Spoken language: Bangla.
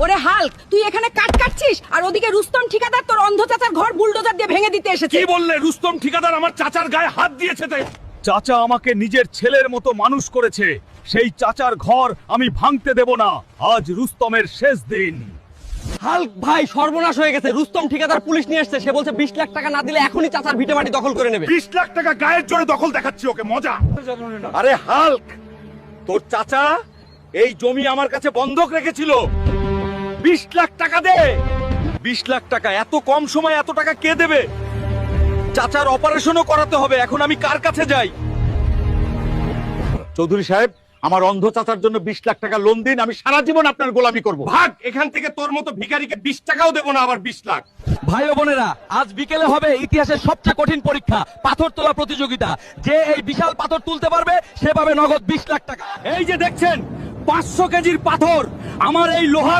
ওরে হাল্ক, তুই এখানে কাট কাটছিস আর ওদিকে রুস্তম ঠিকাদার তোর অন্ধ চাচার ঘর বুলডোজার দিয়ে ভেঙে দিতে এসেছে। কি বললে? রুস্তম ঠিকাদার আমার চাচার গায়ে হাত দিয়েছে? চাচা আমাকে নিজের ছেলের মতো মানুষ করেছে, সেই চাচার ঘর আমি ভাঙতে দেব না। আজ রুস্তমের শেষ দিন। হাল্ক ভাই, সর্বনাশ হয়ে গেছে। রুস্তম ঠিকাদার পুলিশ নিয়ে আসছে। সে বলছে 20 লাখ টাকা না দিলে এখনই চাচার ভিটে মাটি দখল করে নেবে। 20 লাখ টাকা গায়ের জোরে দখল দেখাচ্ছি ওকে, মজা। আরে হাল্ক, তোর চাচা এই জমি আমার কাছে বন্ধক রেখেছিল। 20 লাখ টাকা দে। 20 লাখ টাকা এত কম সময় এত টাকা কে দেবে? চাচার অপারেশনও করাতে হবে। এখন আমি কার কাছে যাই? চৌধুরী সাহেব, আমার অন্ধ চাচার জন্য 20 লাখ টাকা লোন দিন। আমি সারা জীবন আপনার গোলামি করব। ভাগ এখান থেকে। তোর মতো ভিখারিকে 20 টাকাও দেবো না, আবার 20 লাখ। ভাই ও বোনেরা, আজ বিকেলে হবে ইতিহাসের সবচেয়ে কঠিন পরীক্ষা, পাথর তোলা প্রতিযোগিতা। যে এই বিশাল পাথর তুলতে পারবে সে পাবে নগদ 20 লাখ টাকা। এই যে দেখছেন 500 কেজির পাথর, আমার এই লোহার